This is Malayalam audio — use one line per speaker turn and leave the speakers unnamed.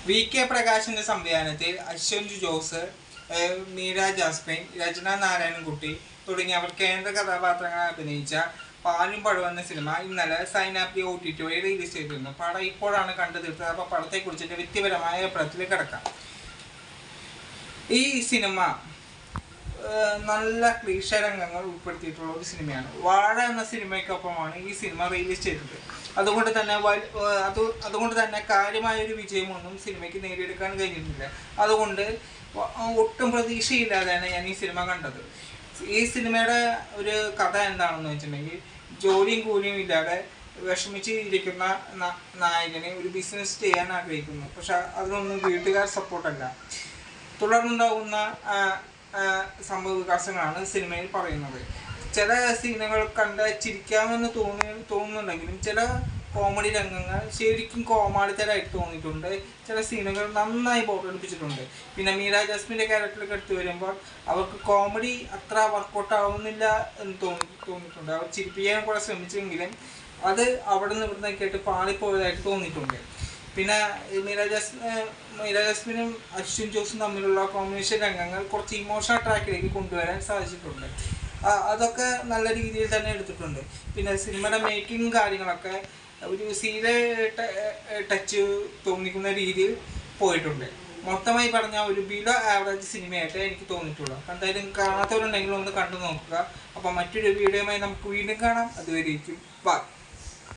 VK പ്രകാശിന്റെ സംവിധാനത്തിൽ അശ്വന്ത് ജോസ്, മീര ജാസ്മിൻ, രചന നാരായണൻകുട്ടി തുടങ്ങിയവർ കേന്ദ്ര കഥാപാത്രങ്ങളെ അഭിനയിച്ച പാലും പഴം എന്ന സിനിമ ഇന്നലെ സൈനാപ്തി OTT വഴി റിലീസ് ചെയ്തിരുന്നു. പടം ഇപ്പോഴാണ് കണ്ടു തീർത്തത്. അപ്പോൾ പടത്തെക്കുറിച്ചിട്ട് വ്യക്തിപരമായ അഭിപ്രായത്തിലേക്ക് കിടക്കാം. ഈ സിനിമ നല്ല ക്ലീശ രംഗങ്ങൾ ഉൾപ്പെടുത്തിയിട്ടുള്ള ഒരു സിനിമയാണ്. വാഴ എന്ന സിനിമയ്ക്കൊപ്പമാണ് ഈ സിനിമ റിലീസ് ചെയ്തത്. അതുകൊണ്ട് തന്നെ കാര്യമായൊരു വിജയമൊന്നും സിനിമയ്ക്ക് നേടിയെടുക്കാൻ കഴിഞ്ഞിരുന്നില്ല. അതുകൊണ്ട് ഒട്ടും പ്രതീക്ഷയില്ലാതെയാണ് ഞാൻ ഈ സിനിമ കണ്ടത്. ഈ സിനിമയുടെ ഒരു കഥ എന്താണെന്ന് വെച്ചിട്ടുണ്ടെങ്കിൽ, ജോലിയും കൂലിയും ഇല്ലാതെ വിഷമിച്ച് ഇരിക്കുന്ന നായകന് ഒരു ബിസിനസ് ചെയ്യാൻ ആഗ്രഹിക്കുന്നു. പക്ഷെ അതിനൊന്നും വീട്ടുകാർ സപ്പോർട്ടല്ല. തുടർന്നുണ്ടാകുന്ന സംഭവ വികാസങ്ങളാണ് സിനിമയിൽ പറയുന്നത്. ചില സീനുകൾ കണ്ട് ചിരിക്കാമെന്ന് തോന്നുന്നുണ്ടെങ്കിലും ചില കോമഡി രംഗങ്ങൾ ശരിക്കും കോമാളിത്തരായിട്ട് തോന്നിയിട്ടുണ്ട്. ചില സീനുകൾ നന്നായി ബോറടിപ്പിച്ചിട്ടുണ്ട്. പിന്നെ മീര ജാസ്മിൻ്റെ ക്യാരക്ടറിലേക്ക് എടുത്തു വരുമ്പോൾ അവർക്ക് കോമഡി അത്ര വർക്കൗട്ട് ആവുന്നില്ല എന്ന് തോന്നിയിട്ടുണ്ട്. അവർ ചിരിപ്പിക്കാൻ കൂടെ ശ്രമിച്ചെങ്കിലും അത് അവിടെ നിന്ന് ഇവിടുന്നൊക്കെ ആയിട്ട് പാളിപ്പോയതായിട്ട് തോന്നിയിട്ടുണ്ട്. പിന്നെ മീര ജാസ്മിനും അശ്വിൻ ജോസും തമ്മിലുള്ള കോമ്പിനേഷൻ രംഗങ്ങൾ കുറച്ച് ഇമോഷണൽ ട്രാക്കിലേക്ക് കൊണ്ടുവരാൻ സാധിച്ചിട്ടുണ്ട്. അതൊക്കെ നല്ല രീതിയിൽ തന്നെ എടുത്തിട്ടുണ്ട്. പിന്നെ സിനിമയുടെ മേക്കിംഗ് കാര്യങ്ങളൊക്കെ ഒരു ടച്ച് തോന്നിക്കുന്ന രീതിയിൽ പോയിട്ടുണ്ട്. മൊത്തമായി പറഞ്ഞാൽ ഒരു ബിലോ ആവറേജ് സിനിമയായിട്ട് എനിക്ക് തോന്നിയിട്ടുള്ളൂ. എന്തായാലും കാണാത്തവരുണ്ടെങ്കിലും ഒന്ന് കണ്ടു നോക്കുക. അപ്പോൾ മറ്റൊരു വീഡിയോയുമായി നമുക്ക് വീണ്ടും കാണാം. അതുവരേക്കും ബൈ.